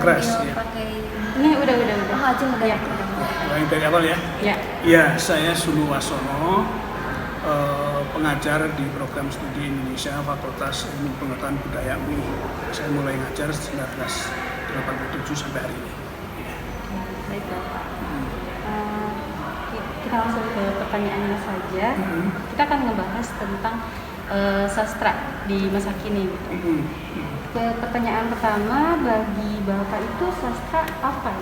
keras sambil ya. pakai Ini udah. oh aja udah Ya. Yang dari awal ya. Ya. Ya, saya Sulu Wasono, pengajar di program studi Indonesia Fakultas Ilmu Pengetahuan Budaya UI. Saya mulai ngajar 1987 sampai hari ini. Ya. Baik Bapak. Kita langsung ke pertanyaannya saja. Kita akan ngebahas tentang sastra di masa kini. Gitu. Ke pertanyaan pertama, bagi Bapak itu sastra apa?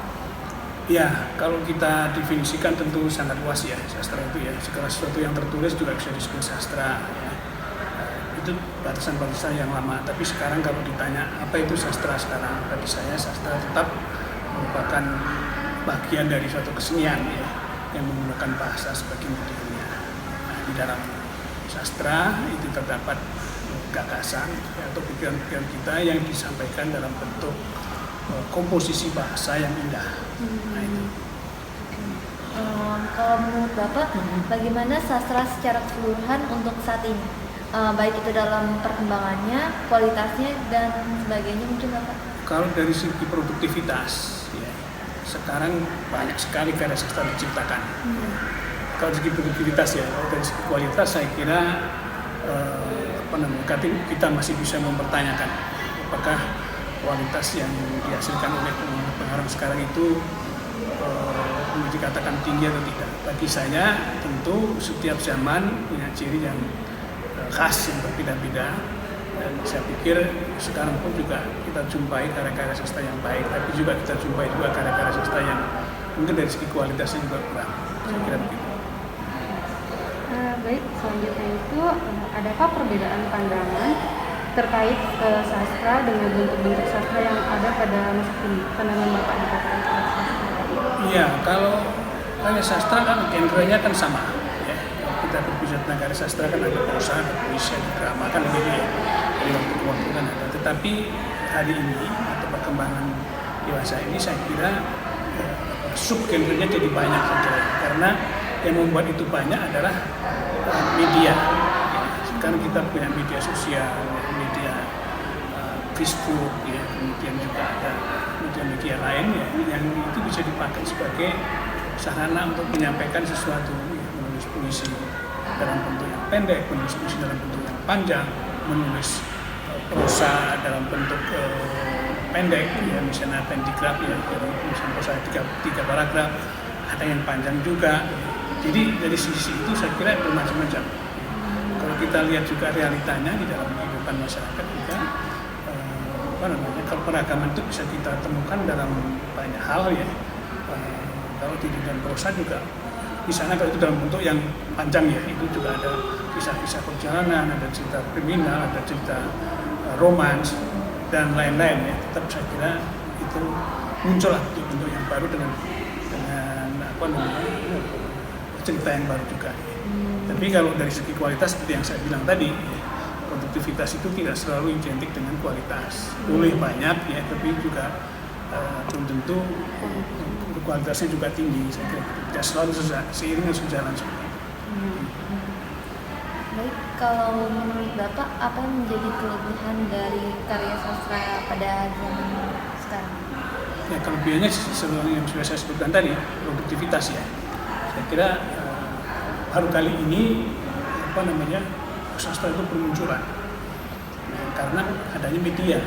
Ya, kalau kita definisikan tentu sangat luas ya, sastra itu ya. Segala sesuatu yang tertulis juga bisa disebut sastra ya. Itu batasan-batasan yang lama, tapi sekarang kalau ditanya apa itu sastra sekarang, bagi saya sastra tetap merupakan bagian dari suatu kesenian ya, yang menggunakan bahasa sebagai medianya. Nah, di dalam sastra itu terdapat gagasan atau pikiran-pikiran kita yang disampaikan dalam bentuk komposisi bahasa yang indah. Nah, itu. Kalau menurut Bapak, bagaimana sastra secara keseluruhan untuk saat ini? Baik itu dalam perkembangannya, kualitasnya, dan sebagainya mungkin Bapak? Kalau dari segi produktivitas, ya, sekarang banyak sekali karya sastra diciptakan. Kalau dari segi produktivitas ya, kalau dari segi kualitas saya kira kita masih bisa mempertanyakan apakah kualitas yang dihasilkan oleh pengarang sekarang itu dikatakan tinggi atau tidak. Bagi saya tentu setiap zaman punya ciri yang khas yang berbeda-beda, dan saya pikir sekarang pun juga kita jumpai karya-karya sastra yang baik, tapi juga kita jumpai juga karya-karya sastra yang mungkin dari segi kualitasnya juga kurang. Saya kira begitu. Baik, selanjutnya itu adakah perbedaan pandangan terkait sastra dengan bentuk-bentuk sastra yang ada pada masa kini? Pandangan Bapak terkait sastra? Iya, kalau karya sastra kan genrenya kan sama. Ya. Kalau kita berbicara tentang karya sastra kan ada prosa, ada puisi, ada drama kan begitu ya. Dari waktu ke waktu kan ada. Tetapi hari ini atau perkembangan dewasa ini saya kira sub genrenya jadi banyak saja. Karena yang membuat itu banyak adalah media. Ya. Sekarang kita punya media sosial, media Facebook, ya, kemudian juga ada media-media lain ya, yang itu bisa dipakai sebagai sarana untuk menyampaikan sesuatu, ya, menulis puisi dalam bentuk yang pendek, menulis puisi dalam bentuk yang panjang, menulis prosa dalam bentuk pendek, ya, misalnya pendigraf ya, jadi misalnya prosa tiga paragraf, ada yang panjang juga. Jadi dari sisi itu saya kira bermacam-macam. Kalau kita lihat juga realitanya di dalam kehidupan masyarakat juga, kalau peragaman itu bisa kita temukan dalam banyak hal ya. Kalau di dalam prosa juga, misalnya kalau itu dalam bentuk yang panjang ya, itu juga ada kisah-kisah perjalanan, ada cerita kriminal, ada cerita romans dan lain-lain ya. Tetap saya kira itu muncullah bentuk yang baru dengan cerita yang baru juga. Tapi kalau dari segi kualitas seperti yang saya bilang tadi, produktivitas itu tidak selalu identik dengan kualitas. Boleh banyak ya, tapi juga belum tentu kualitasnya juga tinggi. Saya kira tidak selalu seiring sejalan seperti itu. Baik, kalau menurut Bapak apa yang menjadi kelebihan dari karya sastra pada zaman sekarang? Ya, kelebihannya sebenarnya yang sudah saya sebutkan tadi, produktivitas ya. Saya kira baru kali ini sastra itu bermunculan. Nah, karena adanya media.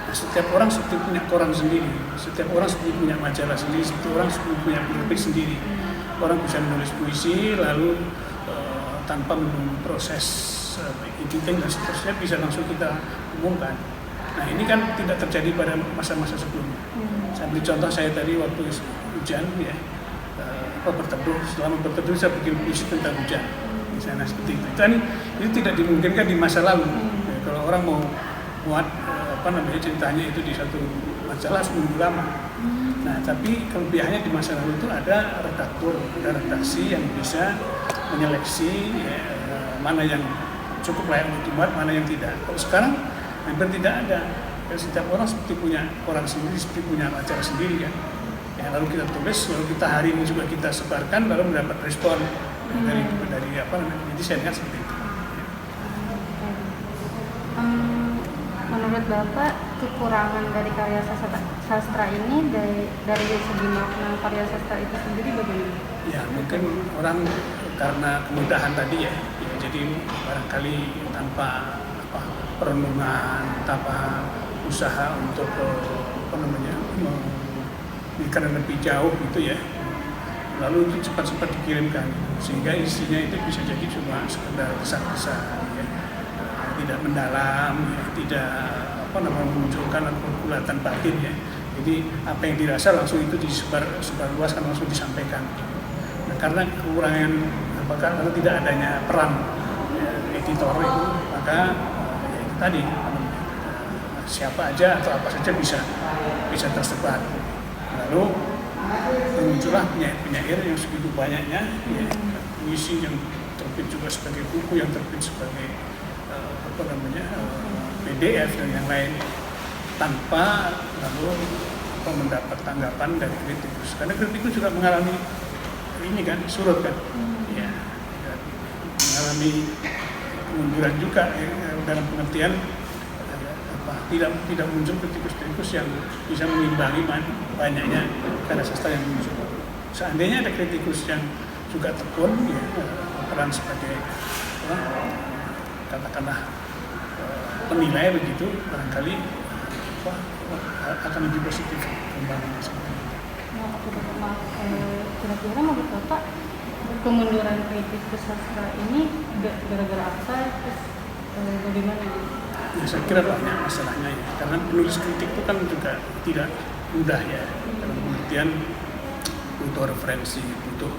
Nah, setiap orang seperti punya koran sendiri, setiap orang seperti punya majalah sendiri, setiap orang seperti punya pulpit sendiri. Orang bisa menulis puisi, lalu tanpa menunggu proses editing dan seterusnya bisa langsung kita umumkan. Nah, ini kan tidak terjadi pada masa-masa sebelumnya. Saya beri contoh, saya tadi waktu hujan ya, berteduh, selama berteduh saya bikin puisi tentang hujan, misalnya seperti itu. Dan itu tidak dimungkinkan di masa lalu. Ya, kalau orang mau buat ceritanya itu di satu majalah seminggu lama. Nah, tapi kelebihannya di masa lalu itu ada redaktur, ada redaksi yang bisa menyeleksi ya, mana yang cukup layak untuk dimuat, mana yang tidak. Kalau sekarang hampir tidak ada. Ya, setiap orang seperti punya koran sendiri, seperti punya acara sendiri kan. Ya, lalu kita tulis, lalu kita hari ini juga kita sebarkan, lalu mendapat respon dari netizen kan seperti itu. Menurut Bapak, kekurangan dari karya sastra ini dari segi makna karya sastra itu sendiri bagaimana? Ya mungkin orang karena kemudahan tadi ya, jadi barangkali tanpa perenungan, tanpa usaha untuk memikirkan lebih jauh gitu ya, lalu itu cepat-cepat dikirimkan, sehingga isinya itu bisa jadi cuma sekedar kesan-kesan ya, tidak mendalam ya, tidak memunculkan pergulatan batin ya. Jadi apa yang dirasa langsung itu disebar luaskan, langsung disampaikan. Nah, karena kekurangan karena tidak adanya peran ya, editor itu, maka ya, itu tadi siapa aja atau apa saja bisa tersebar. Lalu muncullah penyair yang segitu banyaknya, ya, puisi yang terbit juga sebagai buku, yang terbit sebagai PDF dan yang lain, tanpa lalu mendapat tanggapan dari kritikus. Karena kritikus juga mengalami ini kan, surut kan, ya, mengalami kemunduran juga ya, dalam pengertian tidak muncul kritikus-kritikus yang bisa mengimbangi banyaknya karya sastra yang muncul. Seandainya ada kritikus yang juga tekun, ya, peran sebagai katakanlah penilai begitu, barangkali akan lebih positif kembangannya seperti itu. Kira-kira menurut Bapak kemunduran kritikus sastra ini gara-gara apa? Terus bagaimana? Ya, saya kira banyak masalahnya ya, karena penulis kritik itu kan juga tidak mudah ya, dalam pengertian butuh referensi, butuh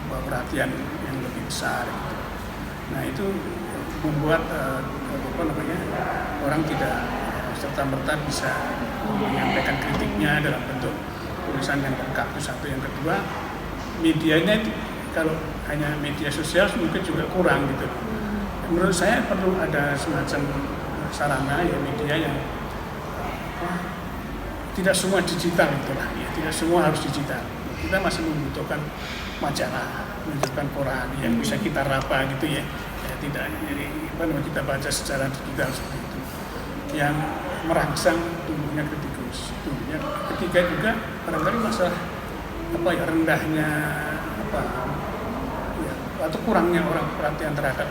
perhatian yang lebih besar gitu. Nah itu membuat orang tidak serta-merta bisa menyampaikan kritiknya dalam bentuk tulisan yang lengkap. Itu satu. Yang kedua, medianya kalau hanya media sosial mungkin juga kurang gitu. Menurut saya perlu ada semacam sarana ya, media yang tidak semua digital itulah ya, tidak semua harus digital. Kita masih membutuhkan majalah, membutuhkan koran yang bisa kita raba gitu ya, tidak hanya dari kita baca secara digital seperti itu, yang merangsang tumbuhnya kritikus. Yang ketiga juga barangkali masalah rendahnya atau kurangnya orang perhatian terhadap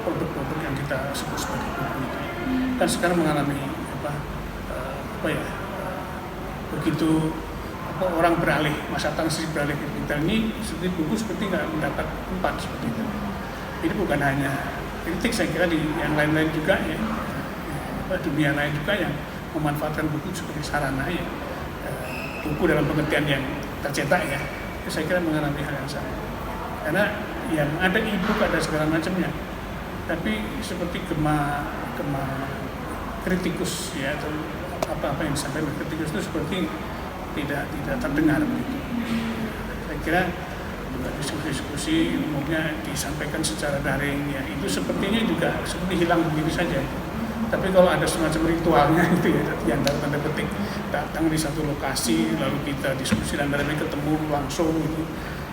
produk-produk yang kita sebut sebagai buku itu. Kan sekarang mengalami begitu orang beralih, masa transisi beralih ke digital ini, seperti buku seperti nggak mendapat tempat seperti itu. Ini bukan hanya kritik, saya kira di yang lain-lain juga ya, dunia lain juga yang memanfaatkan buku sebagai sarana ya, buku dalam pengertian yang tercetak ya, saya kira mengalami hal yang sama. Karena yang ada e-book, ada segala macamnya, tapi seperti gema kritikus ya, atau apa yang disampaikan kritikus itu seperti tidak terdengar begitu. Saya kira diskusi-diskusi umumnya disampaikan secara daring ya, itu sepertinya juga seperti hilang begitu saja. Tapi kalau ada semacam ritualnya itu ya, yang dalam tanda petik datang di satu lokasi lalu kita diskusi dan mereka ketemu langsung gitu,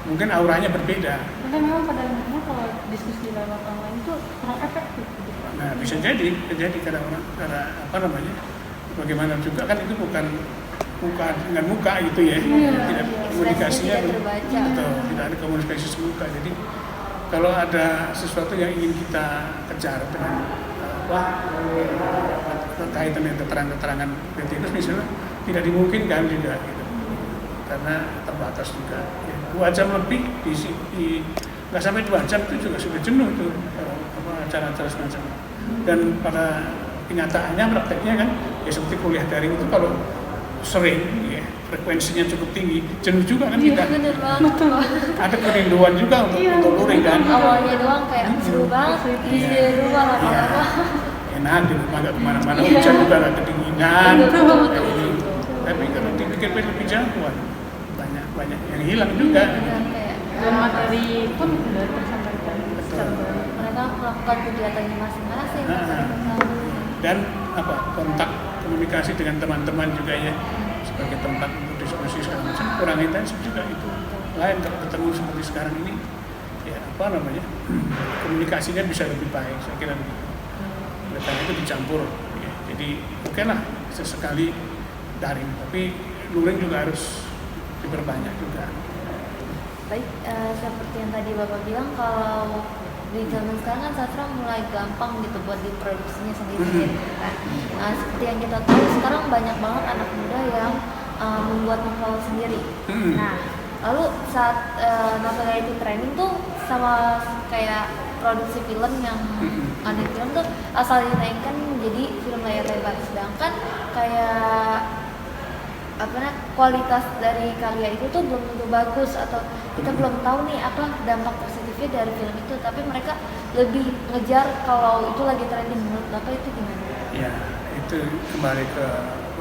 mungkin auranya berbeda. Mungkin memang pada umumnya kalau diskusi lewat online itu kurang efektif gitu. Nah bisa jadi karena bagaimana juga kan itu bukan muka dengan muka gitu ya, tidak komunikasinya atau tidak ada komunikasi semuka. Jadi kalau ada sesuatu yang ingin kita kejar dengan kaitan dengan keterangan kritikus misalnya, tidak dimungkinkan juga gitu, karena terbatas juga ya, 2 jam lebih nggak sampai 2 jam itu juga sudah jenuh itu acara-acara semacam. Dan pada kenyataannya, prakteknya kan ya seperti kuliah daring itu kalau sering ya, frekuensinya cukup tinggi, jenuh juga kan kita. Bener banget. Ada kerinduan juga untuk luring kan. Awalnya doang kayak seru banget di rumah lama-lama. Enak di rumah, nggak kemana-mana, hujan juga nggak kedinginan. Tapi kalau dipikir-pikir lebih jauh, banyak yang hilang juga. Dan materi pun sudah tersampaikan secara baik. Mereka melakukan kegiatannya masing-masing. Dan kontak komunikasi dengan teman-teman juga ya, sebagai tempat untuk diskusi segala macam kurang intensif juga itu. Lain kalau ketemu seperti sekarang ini ya komunikasinya bisa lebih baik, saya kira begitu. Oleh karena itu dicampur ya. Jadi oke lah sesekali daring, tapi luring juga harus diperbanyak juga. Baik, seperti yang tadi Bapak bilang, kalau di zaman sekarang kan sastra mulai gampang gitu buat diproduksinya sendiri kan. Seperti yang kita tahu sekarang banyak banget anak muda yang membuat novel sendiri. Nah, lalu saat novelnya itu trending tuh sama kayak produksi film yang ada film tuh asal dinaikkan jadi film layar lebar, sedangkan kayak kualitas dari karya itu tuh belum tentu bagus, atau kita belum tahu nih apa dampak positifnya dari film itu, tapi mereka lebih ngejar kalau itu lagi trending. Menurut Bapak itu gimana? Ya, itu kembali ke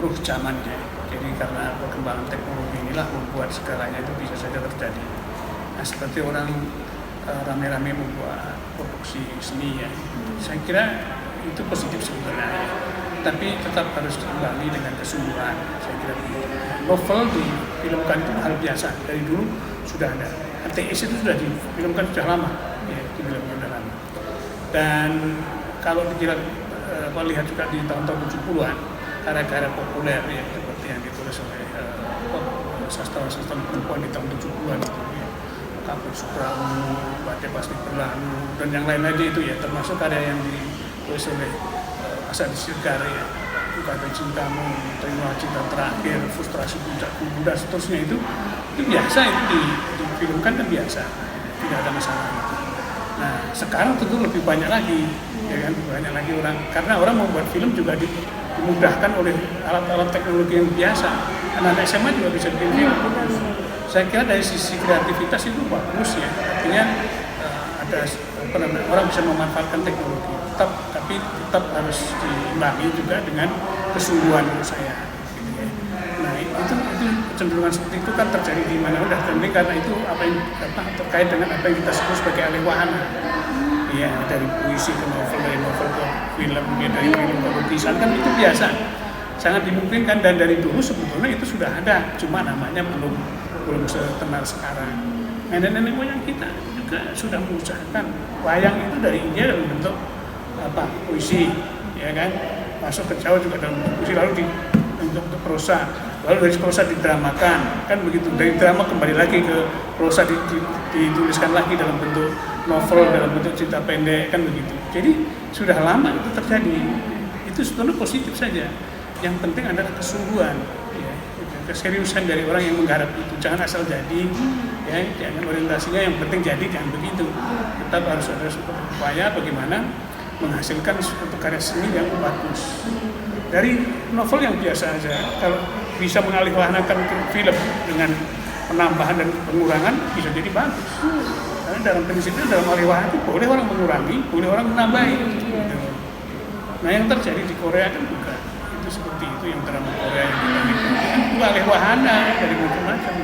ruh zaman ya. Jadi karena perkembangan teknologi inilah membuat segalanya itu bisa saja terjadi. Nah, seperti orang rame-rame membuat produksi seni ya, saya kira itu positif sebenarnya, tapi tetap harus diimbangi dengan kesungguhan. Saya kira novel difilmkan itu hal biasa, dari dulu sudah ada. ATS itu sudah difilmkan sudah lama, ya, difilmkan sudah lama. Dan kalau dikira lihat juga di tahun-tahun 70-an, karya-karya populer ya, seperti yang ditulis oleh sastra-sastra perempuan di tahun 70-an itu, ya. Kapuk Supramu, Badai Pasti Berlalu, dan yang lain lagi itu ya, termasuk karya yang ditulis oleh Asadi Sirgar ya, Kata Cintamu, Terima Cinta Terakhir, Frustrasi Puncakku, dan seterusnya itu biasa, itu difilmkan kan biasa, tidak ada masalah itu. Nah, sekarang tentu lebih banyak lagi, ya kan, banyak lagi orang, karena orang membuat film juga dimudahkan oleh alat-alat teknologi yang biasa. Anak SMA juga bisa bikin film. Saya kira dari sisi kreativitas itu bagus ya, artinya ada orang bisa memanfaatkan teknologi, tapi tetap harus diimbangi juga dengan kesungguhan menurut saya. Gitu ya. Nah itu kecenderungan seperti itu kan terjadi di mana-mana, dan karena itu apa yang terkait dengan apa yang kita sebut sebagai alih wahana. Iya, dari puisi ke novel, dari novel ke film, dari film ke lukisan, kan itu biasa, sangat dimungkinkan, dan dari dulu sebetulnya itu sudah ada, cuma namanya belum seterkenal sekarang. Nenek-nenek moyang kita juga sudah mengusahakan wayang itu dari India dalam bentuk puisi, ya kan, masuk ke Jawa juga dalam bentuk puisi, lalu bentuk prosa, lalu dari prosa didramakan, kan begitu, dari drama kembali lagi ke prosa dituliskan lagi dalam bentuk novel, dalam bentuk cerita pendek, kan begitu. Jadi sudah lama itu terjadi, itu sebetulnya positif saja, yang penting adalah kesungguhan, ya, keseriusan dari orang yang menggarap itu, jangan asal jadi, ya, jangan orientasinya yang penting jadi, jangan begitu, tetap harus ada upaya bagaimana menghasilkan suatu karya seni yang bagus. Dari novel yang biasa aja, kalau bisa mengalihwahanakan ke film dengan penambahan dan pengurangan, bisa jadi bagus. Karena dalam prinsipnya, dalam alihwahana itu boleh orang mengurangi, boleh orang menambahi. Nah yang terjadi di Korea kan juga itu seperti itu, yang drama Korea yang kan juga alihwahana dari macam-macam.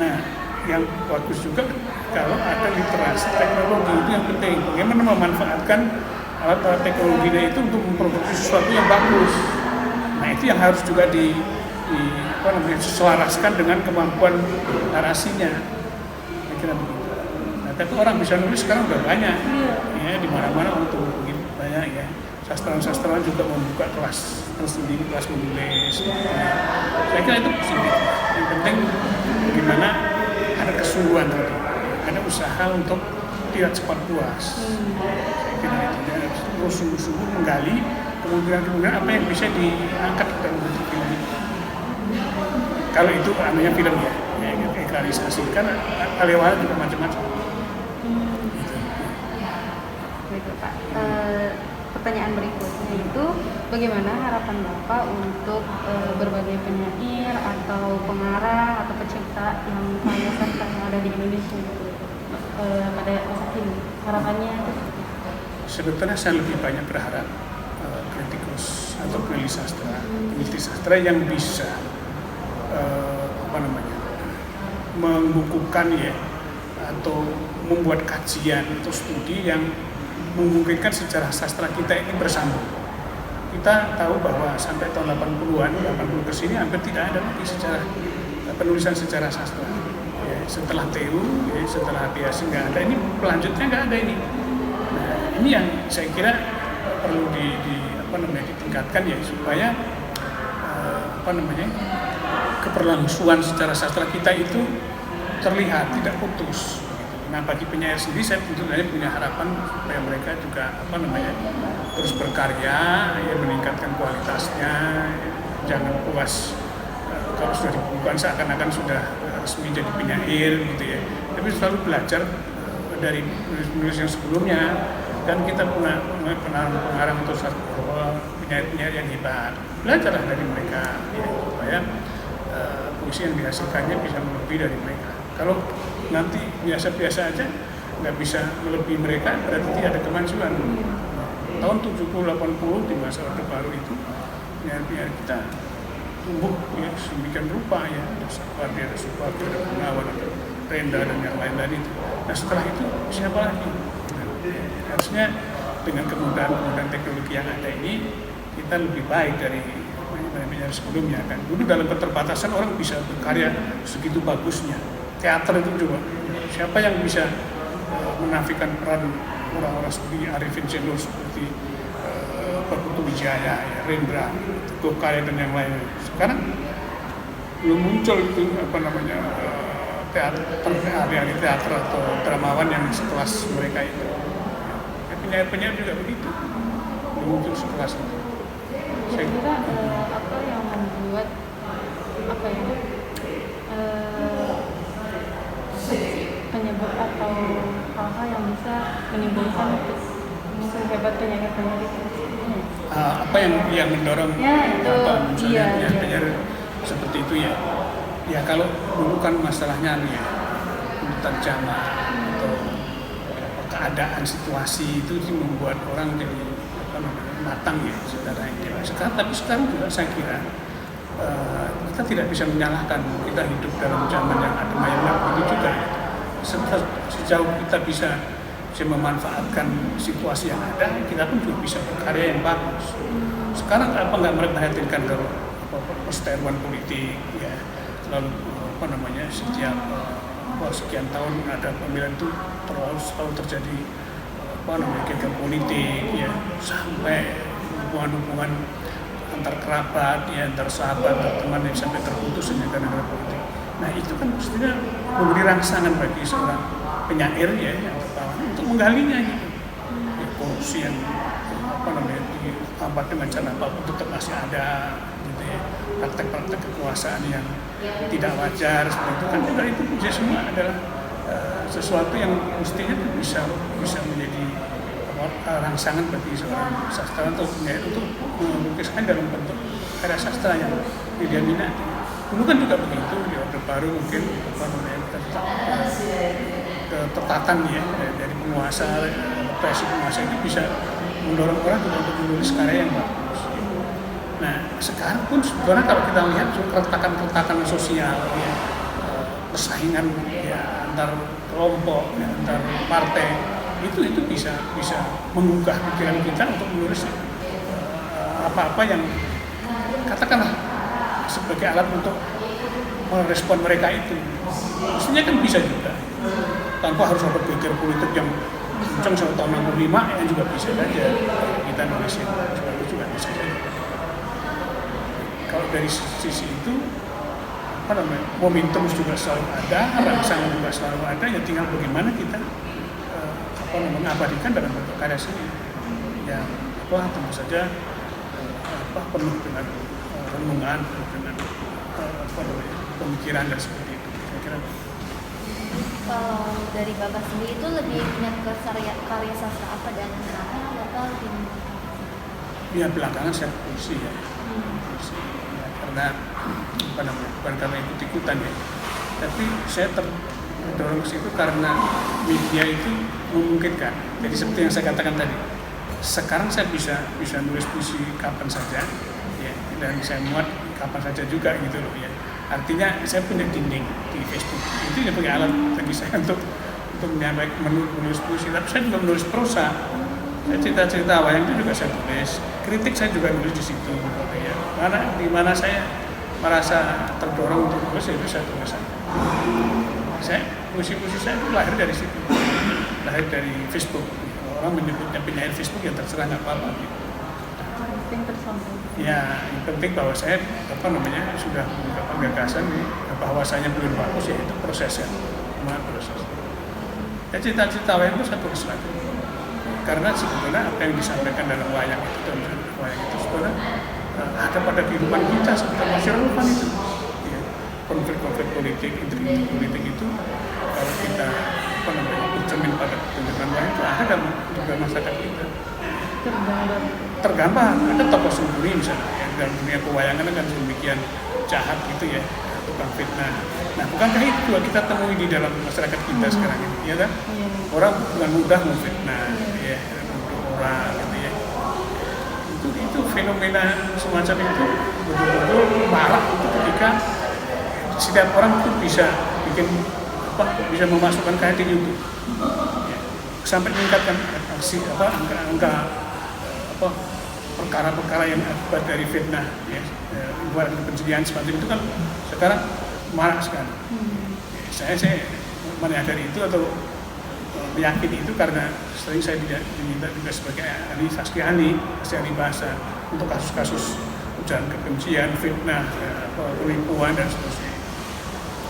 Nah yang bagus juga kalau ada literasi teknologi, itu yang penting. Bagaimana memanfaatkan alat-alat teknologinya itu untuk memproduksi sesuatu yang bagus. Nah itu yang harus juga diselaraskan dengan kemampuan narasinya. Saya kira begitu. Nah tapi orang bisa nulis sekarang udah banyak, ya, di mana-mana untuk begitu banyak ya. Sastrawan-sastrawan juga membuka kelas tersendiri, kelas menulis. Saya kira itu positif. Yang penting bagaimana ada kesungguhan tadi, ada usaha untuk tidak cepat puas. Saya kira itu terus sungguh-sungguh menggali kemungkinan apa yang bisa diangkat dalam bentuk film ini. Kalau itu namanya film ya, ekranisasi, kan alih-wahana juga macam-macam. Gitu. Baik Pak. Pertanyaan berikutnya itu, bagaimana harapan Bapak untuk berbagai penyair atau pengarang atau pencipta yang kaya sastra yang ada di Indonesia pada masa kini? Harapannya itu? Sebetulnya saya lebih banyak berharap kritikus atau peneliti sastra yang bisa membukukan ya, atau membuat kajian atau studi yang memungkinkan sejarah sastra kita ini bersambung. Kita tahu bahwa sampai tahun 80-an, 80 ke sini hampir tidak ada lagi penulisan sejarah sastra. Ya, setelah TU, ya, setelah biasa nggak ada, ini pelanjutnya nggak ada ini. Nah, ini yang saya kira perlu ditingkatkan ya supaya keberlangsungan secara sastra kita itu terlihat tidak putus. Nah bagi penyair sendiri saya tentu saja punya harapan supaya mereka juga terus berkarya, ya, meningkatkan kualitasnya, jangan puas kalau sudah dibukukan seakan-akan sudah resmi jadi penyair gitu ya. Tapi selalu belajar dari penulis yang sebelumnya. Kan kita punya pengarang untuk penyair-penyair yang hebat. Belajarlah dari mereka ya, supaya puisi yang dihasilkannya bisa melebihi dari mereka. Kalau nanti biasa-biasa aja nggak bisa melebihi mereka, berarti ada kemajuan. Tahun 70-80 di masa Orde Baru itu penyair kita tumbuh ya sedemikian rupa ya, ada Sapardi, ada Supardi, ada Gunawan, ada Renda dan yang lain-lain itu. Nah setelah itu siapa lagi? Harusnya dengan kemudahan teknologi yang ada ini kita lebih baik dari penyair sebelumnya kan. Dulu dalam keterbatasan orang bisa berkarya segitu bagusnya. Teater itu juga siapa yang bisa menafikan peran orang-orang seperti Arifin Senur, seperti Perkutu Wijaya, ya, Rendra, Teguh Karya dan yang lain. Sekarang belum muncul itu ahli-ahli teater atau dramawan yang sekelas mereka itu. Penyair-penyair juga begitu, belum muncul sekelas itu. Saya kira apa yang membuat penyebab atau hal-hal yang bisa menimbulkan sehebat penyair-penyair itu? Apa yang mendorong penyair seperti itu ya? Ya kalau dulu kan masalahnya ya tuntutan zaman atau keadaan situasi itu membuat orang jadi matang ya saudara yang dewasa. Tapi sekarang juga saya kira kita tidak bisa menyalahkan kita hidup dalam zaman yang ada mayat itu juga. Sejauh kita bisa memanfaatkan situasi yang ada, kita pun juga bisa berkarya yang bagus. Sekarang apa nggak memperhatikan kalau perseteruan politik ya, lalu setiap sekian tahun ada pemilihan itu selalu terjadi geger politik ya, sampai hubungan antar kerabat ya, antar sahabat, antar teman yang sampai terputus karena politik. Nah itu kan mestinya memberi rangsangan bagi seorang penyair ya yang pertama untuk menggalinya gitu. Ya, korupsi yang di abad dengan cara apapun tetap masih ada gitu ya. Praktek-praktek kekuasaan yang tidak wajar seperti itu kan juga itu semua adalah sesuatu yang mestinya bisa menjadi rangsangan bagi seorang sastrawan atau penyair untuk melukiskan dalam bentuk karya sastra yang dia minati. Dulu kan juga begitu di Orde Baru mungkin ketatan ya dari penguasa, represi penguasa itu bisa mendorong orang juga untuk menulis karya yang bagus. Nah sekarang pun sebenarnya kalau kita lihat keretakan sosial ya, persaingan ya antar kelompok ya, antar partai itu bisa menggugah pikiran kita untuk menulis apa-apa yang katakanlah sebagai alat untuk merespon mereka itu. Mestinya kan bisa juga tanpa harus ada geger politik yang kencang sampai tahun 65 yang juga bisa saja kita nulisin sebagus juga bisa saja. Kalau dari sisi itu momentum juga selalu ada, rangsangan juga selalu ada, ya tinggal bagaimana kita mengabadikan dalam bentuk karya seni. Ya tentu saja penuh dengan renungan, dengan pemikiran dan seperti itu. Saya kira. Kalau dari Bapak sendiri itu lebih minat ke karya sastra apa dan kenapa Bapak lebih? Ya belakangan saya puisi ya. Puisi. Ya, karena bukan karena ikut-ikutan ya. Tapi saya terdorong ke situ karena media itu memungkinkan. Jadi seperti yang saya katakan tadi, sekarang saya bisa nulis puisi kapan saja, ya, dan saya muat kapan saja juga gitu loh ya. Artinya saya punya dinding di Facebook. Itu sebagai alat bagi saya untuk menyampaikan menulis puisi. Tapi saya juga menulis prosa. Saya cerita-cerita wayang itu juga saya tulis. Kritik saya juga nulis di situ. Gitu ya. Di mana saya merasa terdorong untuk nulis itu saya tulis. Puisi-puisi saya itu lahir dari situ. Lahir dari Facebook. Orang menyebutnya penyair Facebook ya terserah nggak apa-apa. Gitu. penting tersampaikan. Ya, yang penting bahwa saya sudah beberapa gagasan bahwasanya belum bagus ya itu prosesnya, proses. Ya, cita-cita wayang itu satu kesatuan. Karena sebetulnya apa yang disampaikan dalam wayang itu sebenarnya ada pada kehidupan kita sebagai masyarakat itu. Ya, konflik-konflik politik, intrigue politik itu kalau kita bercermin pada pertunjukan wayang itu ada dalam masyarakat kita. Tergambar, ada tokoh sendiri misalnya ya, dalam dunia pewayangan kan demikian jahat gitu ya, tukang fitnah. Nah, bukankah itu juga kita temui di dalam masyarakat kita sekarang ini, ya kan? Orang dengan mudah memfitnah, ya, untuk orang gitu ya. Itu fenomena semacam itu betul-betul marak itu ketika setiap orang itu bisa bisa memasukkan ke hati itu, ya, sampai meningkatkan angka perkara-perkara yang akibat dari fitnah, ya, pencurian semacam itu kan sekarang marak sekali. Ya, saya menyadari itu atau meyakini itu karena sering saya diminta juga sebagai ahli bahasa untuk kasus-kasus ujaran kebencian, fitnah, penipuan dan seterusnya.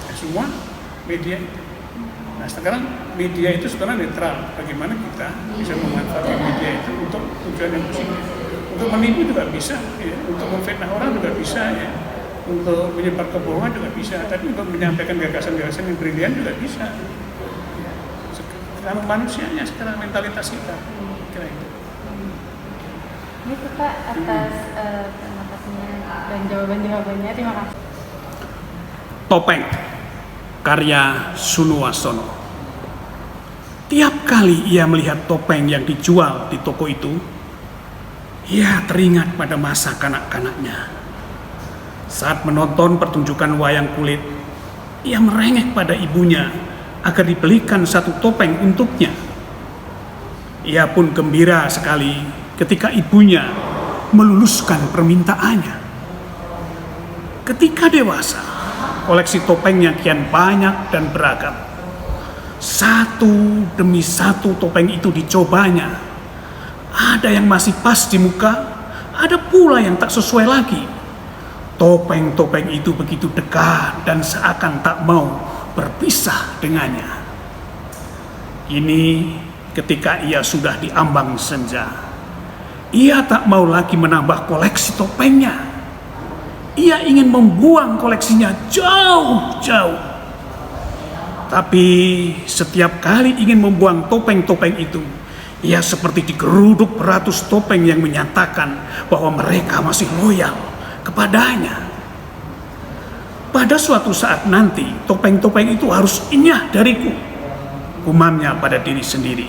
Ya, semua media itu. Nah, sekarang media itu sebenarnya netral. Bagaimana kita bisa memanfaatkan media itu untuk tujuan yang positif. Untuk menipu juga bisa, ya. Untuk memfitnah orang juga bisa, ya. Untuk menyebar kebohongan juga bisa. Tapi untuk menyampaikan gagasan-gagasan yang brilian juga bisa. Karena manusianya sekarang mentalitas kita. Kira itu. Ini Pak atas pendapatnya dan jawaban-jawabannya. Terima kasih. Topeng karya Sunuwasono. Tiap kali ia melihat topeng yang dijual di toko itu, ia teringat pada masa kanak-kanaknya. Saat menonton pertunjukan wayang kulit, ia merengek pada ibunya agar dibelikan satu topeng untuknya. Ia pun gembira sekali ketika ibunya meluluskan permintaannya. Ketika dewasa, koleksi topengnya kian banyak dan beragam. Satu demi satu topeng itu dicobanya. Ada yang masih pas di muka, ada pula yang tak sesuai lagi. Topeng-topeng itu begitu dekat dan seakan tak mau berpisah dengannya. Ini ketika ia sudah di ambang senja. Ia tak mau lagi menambah koleksi topengnya. Ia ingin membuang koleksinya jauh-jauh. Tapi setiap kali ingin membuang topeng-topeng itu, ia seperti digeruduk beratus topeng yang menyatakan bahwa mereka masih loyal kepadanya. Pada suatu saat nanti, topeng-topeng itu harus inyah dariku, gumamnya pada diri sendiri.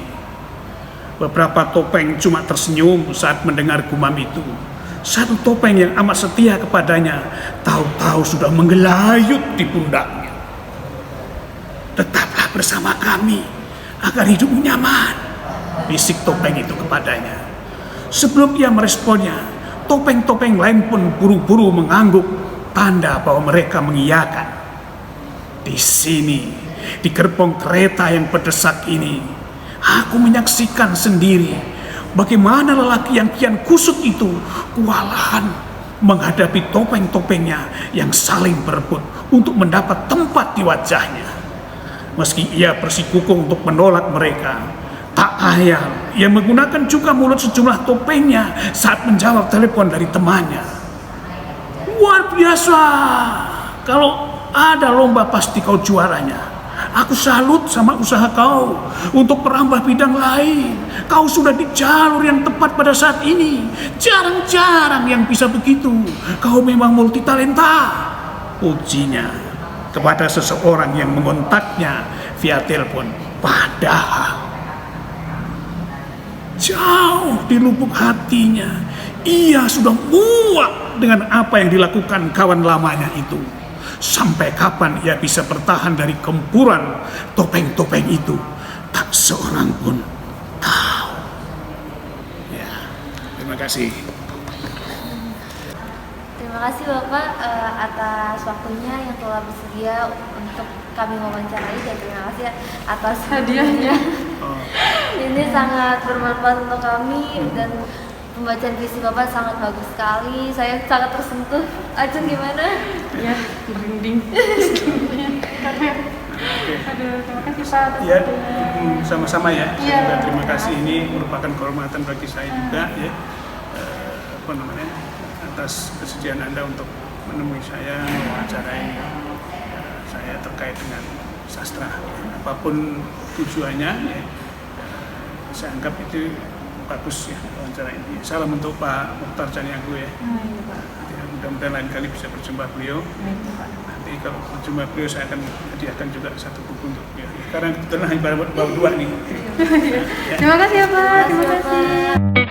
Beberapa topeng cuma tersenyum saat mendengar gumam itu. Satu topeng yang amat setia kepadanya, tahu-tahu sudah menggelayut di pundaknya. Tetaplah bersama kami, agar hidupmu nyaman, bisik topeng itu kepadanya. Sebelum ia meresponnya, topeng-topeng lain pun buru-buru mengangguk, tanda bahwa mereka mengiyakan. Di sini, di gerbong kereta yang berdesak ini, aku menyaksikan sendiri bagaimana lelaki yang kian kusut itu kewalahan menghadapi topeng-topengnya yang saling berebut untuk mendapat tempat di wajahnya. Meski ia bersikukuh untuk menolak mereka, tak ayal ia menggunakan juga mulut sejumlah topengnya saat menjawab telepon dari temannya. Luar biasa, kalau ada lomba pasti kau juaranya. Aku salut sama usaha kau untuk merambah bidang lain. Kau sudah di jalur yang tepat pada saat ini. Jarang-jarang yang bisa begitu. Kau memang multitalenta, pujinya kepada seseorang yang mengontaknya via telepon. Padahal jauh di lubuk hatinya, ia sudah muak dengan apa yang dilakukan kawan lamanya itu. Sampai kapan ia bisa bertahan dari gempuran topeng-topeng itu, tak seorang pun tahu. Ya, terima kasih. Terima kasih Bapak atas waktunya yang telah bersedia untuk kami wawancarai, dan terima kasih atas hadiahnya. Ini sangat bermanfaat untuk kami dan pembacaan puisi Bapak sangat bagus sekali. Saya sangat tersentuh. Ajeng gimana? Ya, merinding. Karena aduh, terima kasih Pak atas Ya, waktunya. sama-sama ya. Iya, Saya juga terima terima kasih. kasih. Ini merupakan kehormatan bagi saya juga ya. Apa namanya? Atas kesediaan Anda untuk menemui saya, mewawancarai saya terkait dengan sastra. Apapun tujuannya, ya, saya anggap itu bagus ya wawancara ini. Salam untuk Pak Mokhtar Caniago ya. Iya, Pak. Ya, mudah-mudahan lain kali bisa berjumpa beliau. Baik, Pak. Nanti kalau berjumpa beliau saya akan hadiahkan juga satu buku untuk beliau. Karena kebetulan hanya baru dua nih. Terima kasih ya Pak. Terima Terima kasih, kasih. Bapak.